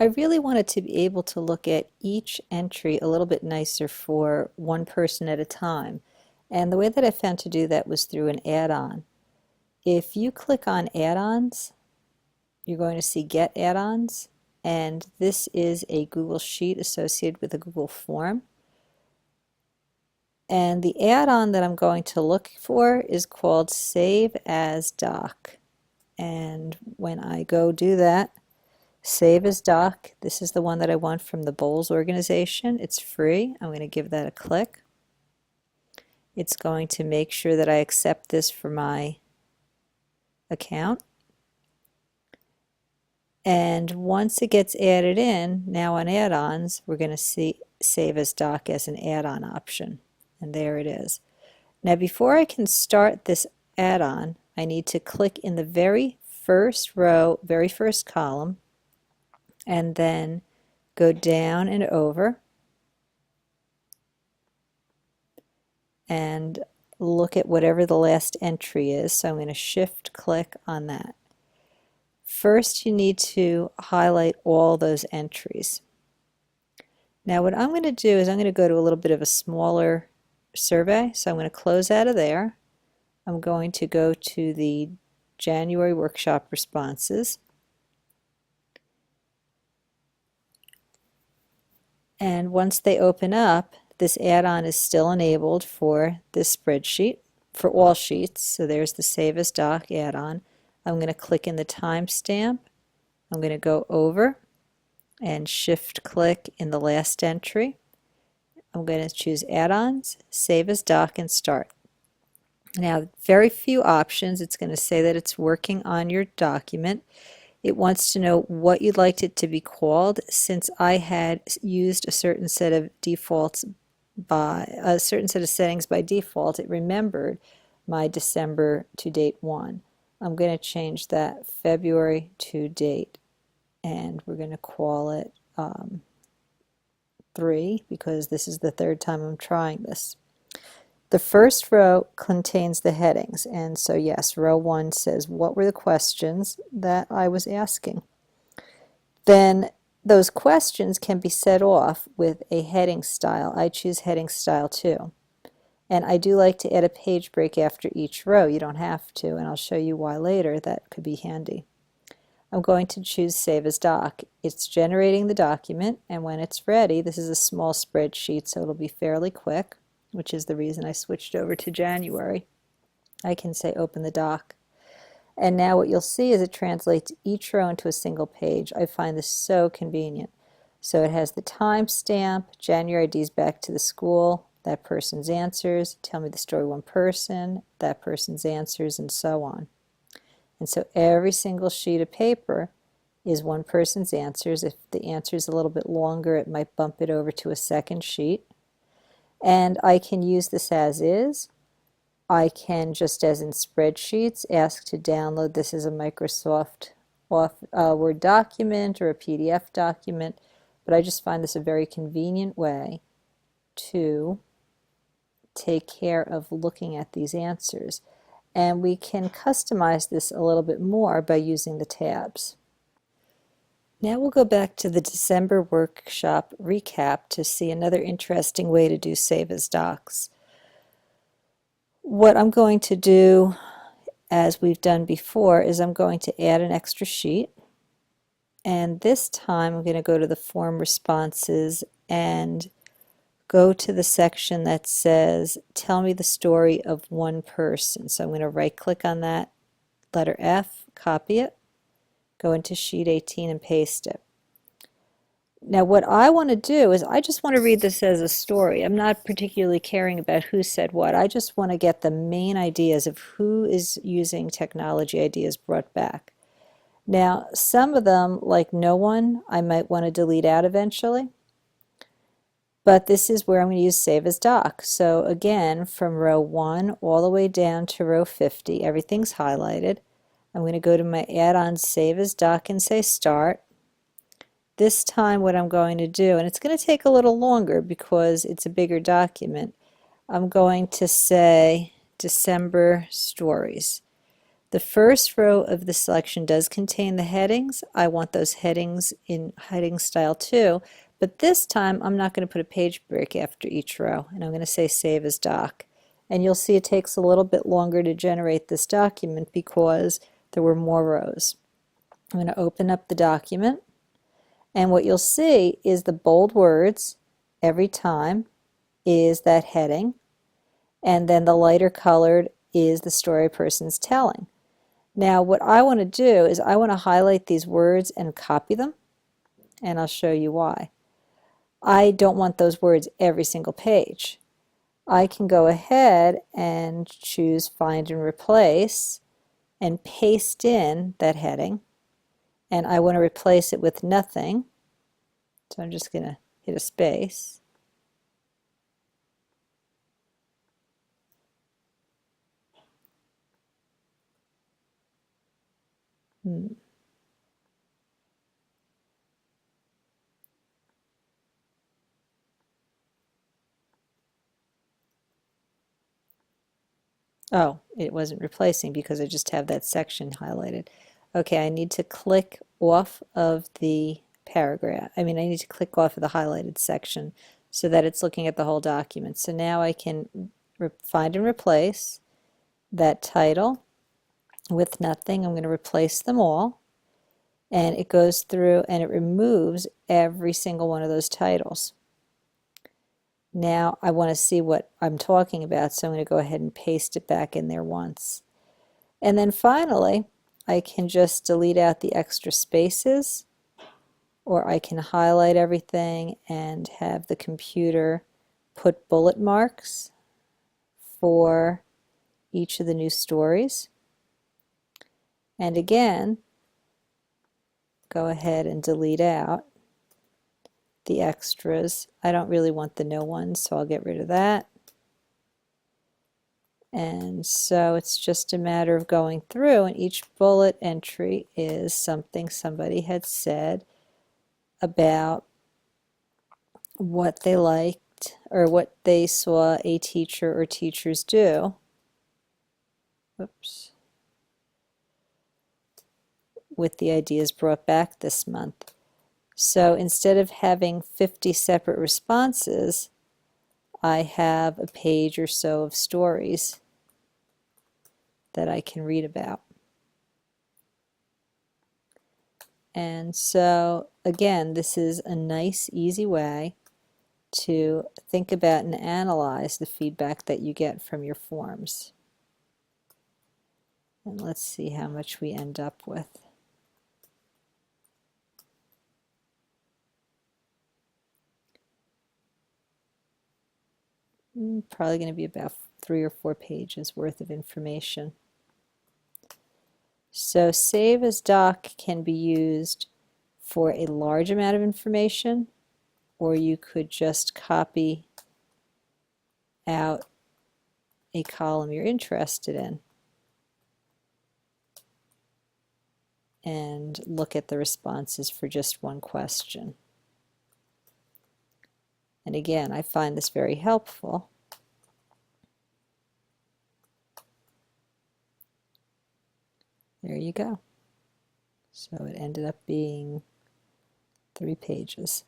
I really wanted to be able to look at each entry a little bit nicer for one person at a time. And the way that I found to do that was through an add-on. If you click on add-ons, you're going to see Get Add-ons, and this is a Google Sheet associated with a Google Form. And the add-on that I'm going to look for is called Save as Doc. And when I go do that, Save as Doc, this is the one that I want from the Bowles organization. It's free. I'm going to give that a click. It's going to make sure that I accept this for my account. And once it gets added in, now on add-ons, we're going to see Save as Doc as an add-on option. And there it is. Now before I can start this add-on, I need to click in the very first row, very first column, and then go down and over and look at whatever the last entry is. So I'm going to shift click on that. First, you need to highlight all those entries. Now what I'm going to do is I'm going to go to a little bit of a smaller survey. So I'm going to close out of there. I'm going to go to the January workshop responses. And once they open up, this add-on is still enabled for this spreadsheet, for all sheets. So there's the Save as Doc add-on. I'm going to click in the timestamp. I'm going to go over and shift click in the last entry. I'm going to choose add-ons, Save as Doc, and start. Now, very few options. It's going to say that it's working on your document. It wants to know what you'd like it to be called. Since I had used a certain set of defaults by a certain set of settings by default, it remembered my December to date one. I'm going to change that February to date, and we're going to call it 3 because this is the third time I'm trying this. The first row contains the headings, and so yes, row 1 says what were the questions that I was asking. Then those questions can be set off with a heading style. I choose heading style 2. And I do like to add a page break after each row. You don't have to, and I'll show you why later. That could be handy. I'm going to choose Save as Doc. It's generating the document, and when it's ready, this is a small spreadsheet, so it'll be fairly quick, which is the reason I switched over to January. I can say Open the Doc. And now what you'll see is it translates each row into a single page. I find this so convenient. So it has the timestamp, January IDs back to the school, that person's answers, tell me the story one person, that person's answers, and so on. And so every single sheet of paper is one person's answers. If the answer is a little bit longer, it might bump it over to a second sheet. And I can use this as is. I can, just as in spreadsheets, ask to download this as a Microsoft Word document or a PDF document, but I just find this a very convenient way to take care of looking at these answers. And we can customize this a little bit more by using the tabs. Now we'll go back to the December workshop recap to see another interesting way to do Save as Docs. What I'm going to do, as we've done before, is I'm going to add an extra sheet. And this time I'm going to go to the form responses and go to the section that says, tell me the story of one person. So I'm going to right click on that, letter F, copy it, go into sheet 18 and paste it. Now what I want to do is I just want to read this as a story. I'm not particularly caring about who said what. I just want to get the main ideas of who is using technology ideas brought back. Now some of them, like no one, I might want to delete out eventually. But this is where I'm going to use Save as Doc. So again, from row 1 all the way down to row 50, everything's highlighted. I'm going to go to my add-on Save as Doc and say Start. This time what I'm going to do, and it's going to take a little longer because it's a bigger document, I'm going to say December Stories. The first row of the selection does contain the headings. I want those headings in heading style too, but this time I'm not going to put a page break after each row, and I'm going to say save as doc. And you'll see it takes a little bit longer to generate this document because there were more rows. I'm going to open up the document, and what you'll see is the bold words every time is that heading, and then the lighter colored is the story a person's telling. Now what I want to do is I want to highlight these words and copy them, and I'll show you why. I don't want those words every single page. I can go ahead and choose Find and Replace and paste in that heading, and I want to replace it with nothing, so I'm just going to hit a space. Oh, it wasn't replacing because I just have that section highlighted. Okay, I need to click off of the paragraph. I need to click off of the highlighted section so that it's looking at the whole document. So now I can find and replace that title with nothing. I'm going to replace them all, and it goes through and it removes every single one of those titles. Now I want to see what I'm talking about, so I'm going to go ahead and paste it back in there once. And then finally, I can just delete out the extra spaces, or I can highlight everything and have the computer put bullet marks for each of the new stories. And again, go ahead and delete out the extras. I don't really want the no ones, so I'll get rid of that. And so it's just a matter of going through, and each bullet entry is something somebody had said about what they liked or what they saw a teacher or teachers do. Oops. With the ideas brought back this month. So instead of having 50 separate responses, I have a page or so of stories that I can read about. And so again, this is a nice, easy way to think about and analyze the feedback that you get from your forms. And let's see how much we end up with. Probably going to be about 3 or 4 pages worth of information. So save as doc can be used for a large amount of information, or you could just copy out a column you're interested in and look at the responses for just one question. And again, I find this very helpful. There you go. So it ended up being 3 pages.